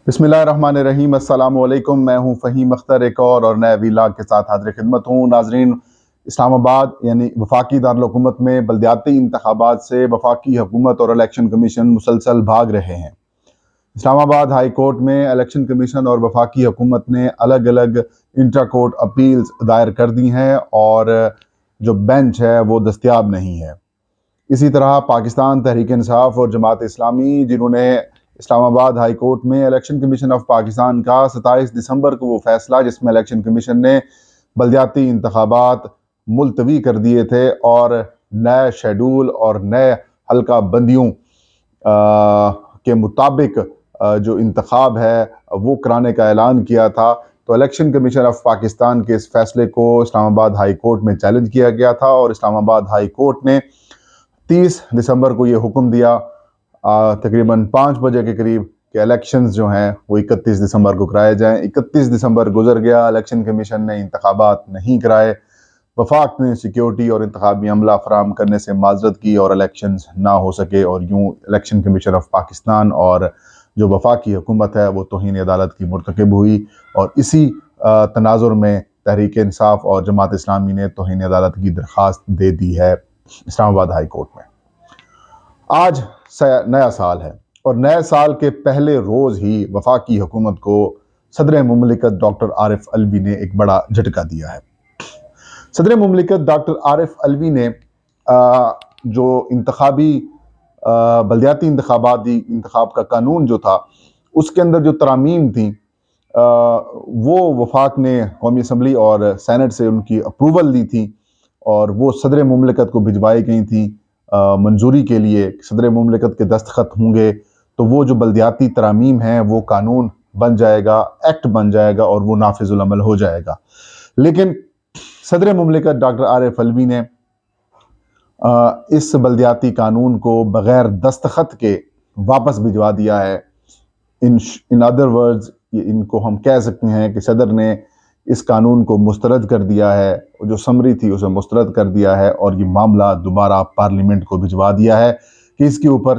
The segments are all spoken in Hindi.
बिस्मिल्लाहिर्रहमानिर्रहीम। अस्सलाम वालेकुम। मैं हूं फ़हीम अख्तर, एक और नए वीलॉग के साथ हाज़िर खिदमत हूं। नाजरीन, इस्लामाबाद यानी वफाकी दारुल हुकूमत में बलदियाती इंतखाबात से वफाकी हुकूमत और इलेक्शन कमीशन मुसलसल भाग रहे हैं। इस्लामाबाद हाई कोर्ट में इलेक्शन कमीशन और वफाकी हुकूमत ने अलग अलग इंट्रा कोर्ट अपील्स दायर कर दी हैं और जो बेंच है वो दस्तयाब नहीं है। इसी तरह पाकिस्तान तहरीक इंसाफ और जमात इस्लामी, जिन्होंने इस्लामाबाद हाई कोर्ट में इलेक्शन कमीशन ऑफ पाकिस्तान का 27 दिसंबर को वो फैसला जिसमें इलेक्शन कमीशन ने बलदियाती इंतखाबात मुलतवी कर दिए थे और नए शेड्यूल और नए हल्का बंदियों के मुताबिक जो इंतखाब है वो कराने का ऐलान किया था, तो इलेक्शन कमीशन ऑफ पाकिस्तान के इस फैसले को इस्लामाबाद हाई कोर्ट में चैलेंज किया गया था और इस्लामाबाद हाई कोर्ट ने 30 दिसंबर को ये हुक्म दिया तकरीबन 5 बजे के करीब कि इलेक्शंस जो हैं वो 31 दिसंबर को कराए जाएं। 31 दिसंबर गुजर गया, इलेक्शन कमीशन ने इंतखाबात नहीं कराए। वफाक ने सिक्योरिटी और इंतखाबी अमला फराम करने से माजरत की और इलेक्शंस ना हो सके और यूँ इलेक्शन कमीशन ऑफ पाकिस्तान और जो वफाकी हुकूमत है वो तौहीन अदालत की मुर्तकब हुई और इसी तनाजुर में तहरीक इंसाफ और जमात इस्लामी ने तौहीन अदालत की दरख्वास्त दे दी है इस्लामाबाद हाई कोर्ट में। आज नया साल है और नए साल के पहले रोज़ ही वफाकी हुकूमत को सदर मुमलिकत डॉक्टर आरिफ अलवी ने एक बड़ा झटका दिया है। सदर मुमलिकत डॉक्टर आरिफ अलवी ने जो इंतखाबी बलदियाती इंतखाब का कानून जो था उसके अंदर जो तरामीम थी वो वफाक ने कौमी असम्बली और सैनेट से उनकी अप्रूवल ली थी और वो सदर मुमलिकत को भिजवाई गई थी मंजूरी के लिए। सदर मुमलिकत के दस्तखत होंगे तो वो जो बलदियाती तरामीम हैं वो कानून बन जाएगा, एक्ट बन जाएगा और वो नाफिजुल अमल हो जाएगा। लेकिन सदर मुमलिकत डॉक्टर आरिफ अलवी ने इस बलदियाती कानून को बग़ैर दस्तखत के वापस भिजवा दिया है। इन अदर वर्ड्स, इनको हम कह सकते हैं कि सदर ने इस कानून को मुस्तरद कर दिया है, जो समरी थी उसे मुस्तरद कर दिया है और ये मामला दोबारा पार्लियामेंट को भिजवा दिया है कि इसके ऊपर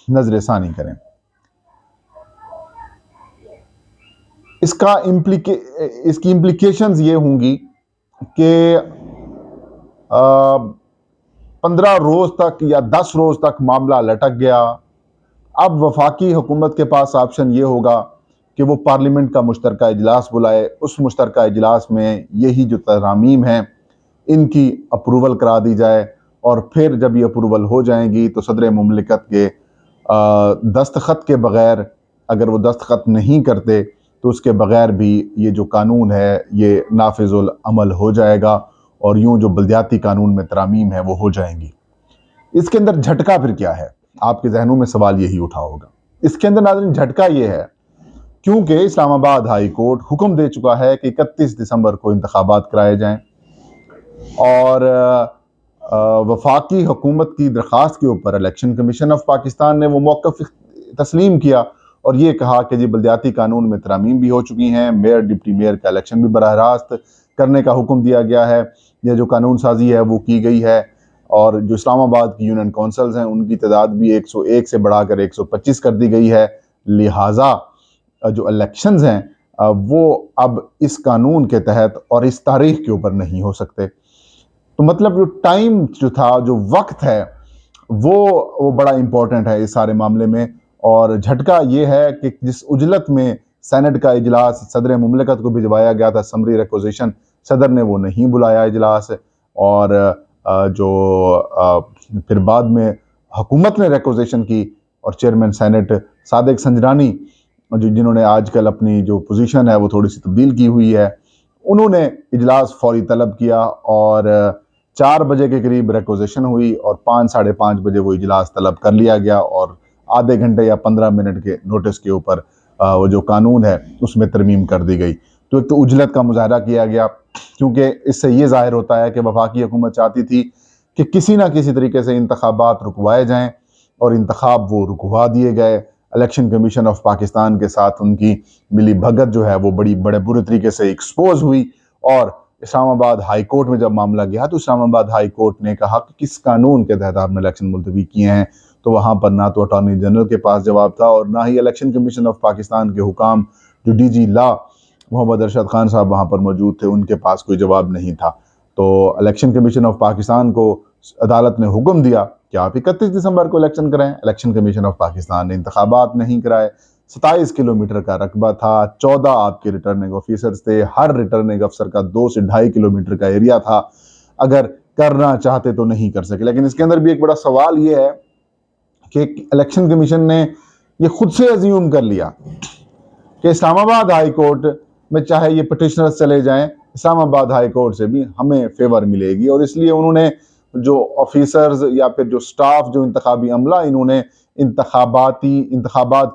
नजरसानी करें। इसकी इम्प्लीकेशंस ये होंगी कि 15 रोज तक या 10 रोज तक मामला लटक गया। अब वफाकी हुकूमत के पास ऑप्शन ये होगा कि वो पार्लियामेंट का मुश्तरका इजलास बुलाए, उस मुश्तरका इजलास में यही जो तरामीम हैं इनकी अप्रूवल करा दी जाए और फिर जब ये अप्रूवल हो जाएंगी तो सदर मुमलिकत के दस्तखत के बग़ैर, अगर वो दस्तखत नहीं करते तो उसके बग़ैर भी ये जो कानून है ये नाफिजुल अमल हो जाएगा और यूँ जो बलदियाती कानून में तरामीम है वो हो जाएंगी। इसके अंदर झटका फिर क्या है, आपके जहनों में सवाल यही उठा होगा। इसके अंदर नाज़रीन झटका ये है क्योंकि इस्लामाबाद हाई कोर्ट हुक्म दे चुका है कि 31 दिसंबर को इंतखाबात कराए जाएं और वफाकी हुकूमत की दरख्वास्त के ऊपर इलेक्शन कमीशन ऑफ पाकिस्तान ने वो मौक़िफ़ तस्लीम किया और ये कहा कि जी बलदियाती कानून में तरामीम भी हो चुकी हैं, मेयर डिप्टी मेयर का इलेक्शन भी बराह रास्त करने का हुक्म दिया गया है, यह जो कानून साजी है वो की गई है और जो इस्लामाबाद की यूनियन काउंसिल्स हैं उनकी तादाद भी 101 से बढ़ाकर 125 कर दी गई है। लिहाजा जो इलेक्शंस हैं वो अब इस कानून के तहत और इस तारीख के ऊपर नहीं हो सकते। तो मतलब जो टाइम जो था, जो वक्त है वो बड़ा इंपॉर्टेंट है इस सारे मामले में। और झटका ये है कि जिस उजलत में सेनेट का इजलास सदर मुमलिकत को भिजवाया गया था, समरी रिक्वेजिशन, सदर ने वो नहीं बुलाया इजलास और फिर बाद में हुकूमत ने रिक्वेजिशन की और चेयरमैन सेनेट सादिक संजरानी जिन्होंने आजकल अपनी जो पोजीशन है वो थोड़ी सी तब्दील की हुई है, उन्होंने इजलास फौरी तलब किया और 4 बजे के करीब रिक्वेजिशन हुई और 5 साढ़े 5 बजे वो इजलास तलब कर लिया गया और आधे घंटे या 15 मिनट के नोटिस के ऊपर वो जो कानून है उसमें तरमीम कर दी गई। तो एक तो उजलत का मुजाहरा किया गया क्योंकि इससे ये जाहिर होता है कि वफाकी हुकूमत चाहती थी कि किसी ना किसी तरीके से इंतखाबात रुकवाए जाएँ और इंतखाब वो रुकवा दिए गए। इलेक्शन कमीशन ऑफ पाकिस्तान के साथ उनकी मिली भगत जो है वो बड़े बुरे तरीके से एक्सपोज हुई और इस्लामाबाद हाई कोर्ट में जब मामला गया तो इस्लामाबाद हाई कोर्ट ने कहा कि किस कानून के तहत आपने इलेक्शन मुलतवी किए हैं, तो वहाँ पर ना तो अटॉर्नी जनरल के पास जवाब था और ना ही इलेक्शन कमीशन ऑफ पाकिस्तान के हुकाम जो डीजी लॉ मोहम्मद अरशद खान साहब वहाँ पर मौजूद थे, उनके पास कोई जवाब नहीं था। तो इलेक्शन कमीशन ऑफ पाकिस्तान को अदालत ने हुक्म दिया कि आप 31 दिसंबर को इलेक्शन कराएं। इलेक्शन कमीशन ऑफ पाकिस्तान ने इंतखाबात नहीं कराए। 27 किलोमीटर का रकबा था, 14 आपके रिटर्निंग ऑफिसर्स थे, हर रिटर्निंग अफसर का 2 से 2.5 किलोमीटर का एरिया था। अगर करना चाहते तो नहीं कर सके। लेकिन इसके अंदर भी एक बड़ा सवाल ये है कि इलेक्शन कमीशन ने ये खुद से अज्यूम कर लिया कि इस्लामाबाद हाई कोर्ट में चाहे ये पिटिशनर्स चले जाएं, इस्लामाबाद हाई कोर्ट से भी हमें फेवर मिलेगी, और इसलिए उन्होंने जो ऑफिसर्स या फिर जो स्टाफ, जो इंतखाबी अमला, इन्होंने इंतखाबात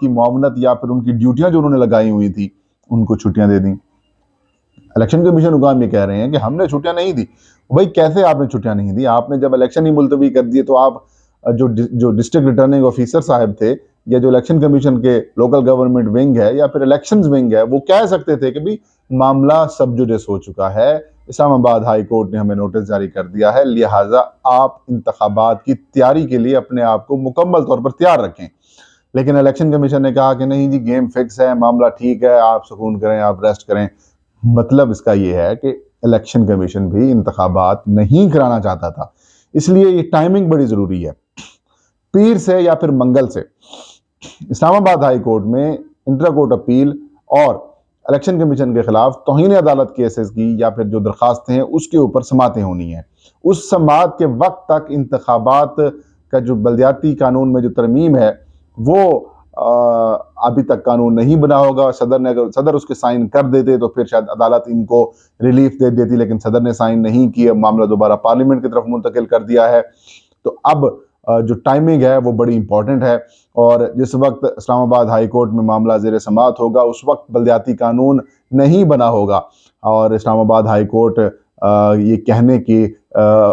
की मुआवनत या फिर उनकी ड्यूटियां जो उन्होंने लगाई हुई थी उनको छुट्टियां दे दी। इलेक्शन कमीशन हुकाम ये कह रहे हैं कि हमने छुट्टियां नहीं दी। भाई कैसे आपने छुट्टियां नहीं दी? आपने जब इलेक्शन ही मुलतवी कर दिए तो आप जो डिस्ट्रिक्ट रिटर्निंग ऑफिसर साहब थे या जो इलेक्शन कमीशन के लोकल गवर्नमेंट विंग है या फिर इलेक्शंस विंग है, वो कह सकते थे कि भाई मामला सब जुडिस हो चुका है, इस्लामाबाद हाई कोर्ट ने हमें नोटिस जारी कर दिया है, लिहाजा आप इंतखाबात की तैयारी के लिए अपने आप को मुकम्मल तौर पर तैयार रखें। लेकिन इलेक्शन कमीशन ने कहा कि नहीं जी, गेम फिक्स है, मामला ठीक है, आप सुकून करें, आप रेस्ट करें। मतलब इसका ये है कि इलेक्शन कमीशन भी इंतखाबात नहीं कराना चाहता था। इसलिए ये टाइमिंग बड़ी ज़रूरी है। पीर से या फिर मंगल से इस्लामाबाद हाई कोर्ट में इंटर कोर्ट अपील और इलेक्शन कमीशन के खिलाफ तौहीन अदालत केसेस की या फिर जो दरखास्तें हैं उसके ऊपर समातें होनी है। उस समात के वक्त तक इंतखाबात का जो बल्दियाती कानून में जो तरमीम है वो अभी तक कानून नहीं बना होगा। अगर सदर उसके साइन कर देते तो फिर शायद अदालत इनको रिलीफ दे देती, लेकिन सदर ने साइन नहीं किया, मामला दोबारा पार्लियामेंट की तरफ मुंतकिल कर दिया है। तो अब जो टाइमिंग है वो बड़ी इंपॉर्टेंट है, और जिस वक्त इस्लामाबाद हाई कोर्ट में मामला ज़ेर समात होगा उस वक्त बल्दियाती कानून नहीं बना होगा, और इस्लामाबाद हाई कोर्ट ये कहने की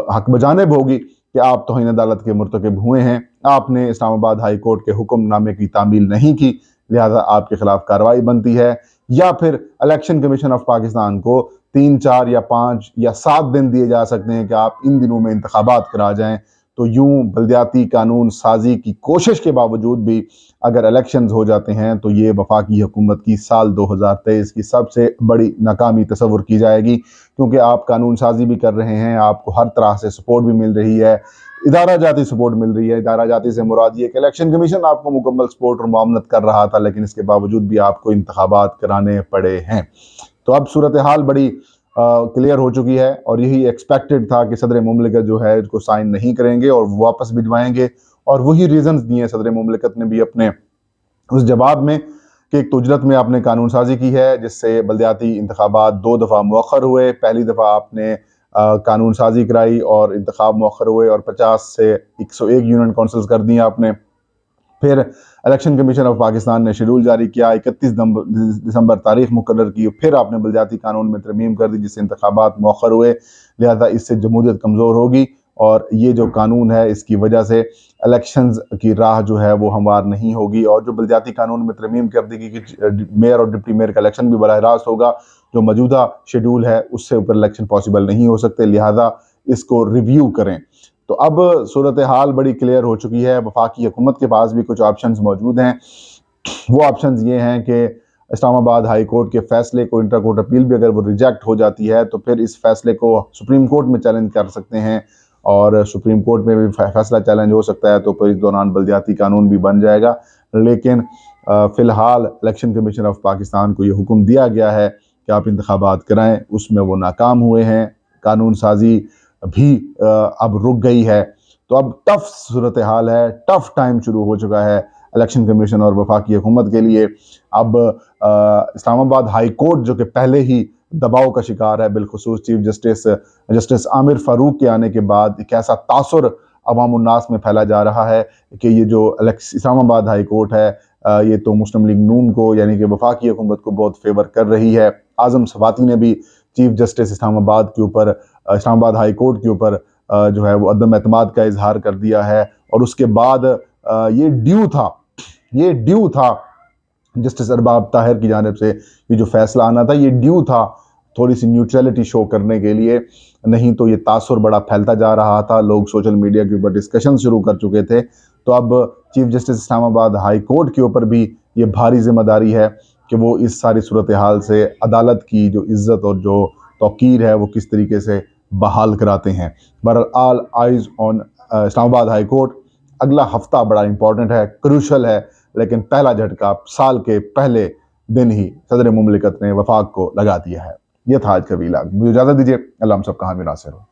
हक बजानिब होगी कि आप तौहीन अदालत के मुर्तकिब हुए हैं, आपने इस्लामाबाद हाई कोर्ट के हुक्मनामे की तामील नहीं की, लिहाजा आपके खिलाफ कार्रवाई बनती है। या फिर इलेक्शन कमीशन ऑफ पाकिस्तान को 3, 4 या 5 या 7 दिन दिए जा सकते हैं कि आप इन दिनों में इंतखाबात करा जाएं। तो यूं बल्दियाती कानून साजी की कोशिश के बावजूद भी अगर इलेक्शंस हो जाते हैं तो ये वफाकी हुकूमत की साल 2023 की सबसे बड़ी नाकामी तस्वुर की जाएगी, क्योंकि आप कानून साजी भी कर रहे हैं, आपको हर तरह से सपोर्ट भी मिल रही है, इदारा जाती सपोर्ट मिल रही है। इदारा जाती से मुराद ये कि इलेक्शन कमीशन आपको मुकम्मल सपोर्ट और मुआवनत कर रहा था, लेकिन इसके बावजूद भी आपको इंतखाबात कराने पड़े हैं। तो अब सूरत हाल बड़ी क्लियर हो चुकी है, और यही एक्सपेक्टेड था कि सदर मुमलिकत जो है इसको साइन नहीं करेंगे और वापस भिजवाएंगे, और वही रीजंस दिए सदर मुमलिकत ने भी अपने उस जवाब में कि एक तो उजरत में आपने कानून साजी की है जिससे बल्दियाती इंतखाबात 2 दफ़ा मौखर हुए। पहली दफ़ा आपने कानून साजी कराई और इंतखाब मौखर हुए और 50 से 101 यूनियन काउंसिल्स कर दी आपने। फिर इलेक्शन कमीशन ऑफ पाकिस्तान ने शेड्यूल जारी किया, 31 दिसंबर तारीख मुकर्रर की, फिर आपने बल्दियाती कानून में तरमीम कर दी जिससे इंतखाबात मौखर हुए, लिहाजा इससे जमहूरियत कमज़ोर होगी, और ये जो कानून है इसकी वजह से इलेक्शंस की राह जो है वो हमवार नहीं होगी। और जो बल्दियाती कानून में तरमीम कर दी कि मेयर और डिप्टी मेयर का इलेक्शन भी बराह रास्त होगा, जो मौजूदा शेड्यूल है उससे ऊपर इलेक्शन पॉसिबल नहीं हो सकते, लिहाजा इसको रिव्यू करें। तो अब सूरत हाल बड़ी क्लियर हो चुकी है। वफाकी हुकूमत के पास भी कुछ ऑप्शंस मौजूद हैं। वो ऑप्शंस ये हैं कि इस्लामाबाद हाई कोर्ट के फैसले को, इंटर कोर्ट अपील भी अगर वो रिजेक्ट हो जाती है तो फिर इस फैसले को सुप्रीम कोर्ट में चैलेंज कर सकते हैं, और सुप्रीम कोर्ट में भी फैसला चैलेंज हो सकता है, तो फिर इस दौरान बल्दियाती कानून भी बन जाएगा। लेकिन फ़िलहाल इलेक्शन कमीशन ऑफ पाकिस्तान को ये हुक्म दिया गया है कि आप इंतखाबात कराएँ, उसमें वो नाकाम हुए हैं। कानून साजी भी अब रुक गई है। तो अब टफ सूरत हाल है, टफ टाइम शुरू हो चुका है इलेक्शन कमीशन और वफाकी हुकूमत के लिए। अब इस्लामाबाद हाई कोर्ट जो कि पहले ही दबाव का शिकार है, बिलखुसूस चीफ जस्टिस आमिर फारूक के आने के बाद एक ऐसा तासुर अवाम उन्नास में फैला जा रहा है कि ये जो इस्लामाबाद हाई कोर्ट है ये तो मुस्लिम लीग नून को यानी कि वफाकी हुकूमत को बहुत फेवर कर रही है। आज़म सवाती ने भी chief justice Islamabad high court के ऊपर जो है वो अदम एतमाद का इजहार कर दिया है, और उसके बाद ये ड्यू था जस्टिस अरबाब ताहिर की जानिब से ये जो फैसला आना था, ये ड्यू था थोड़ी सी न्यूट्रलिटी शो करने के लिए, नहीं तो ये तासुर बड़ा फैलता जा रहा था, लोग सोशल मीडिया के ऊपर डिस्कशन शुरू कर चुके थे। तो अब chief justice Islamabad high court के ऊपर भी ये भारी जिम्मेदारी है कि वो इस सारी सूरत हाल से अदालत की जो इज्जत और जो तौकीर है वो किस तरीके से बहाल कराते हैं। बहरहाल all eyes on Islamabad high court. अगला हफ्ता बड़ा इंपॉर्टेंट है, क्रूशल है, लेकिन पहला झटका साल के पहले दिन ही सदर मुमलिकत ने वफाक को लगा दिया है। यह था आज का वीलाग। मुझे इजाज़त दीजिए। अल्लाह हम सब का हामी नासिर हो।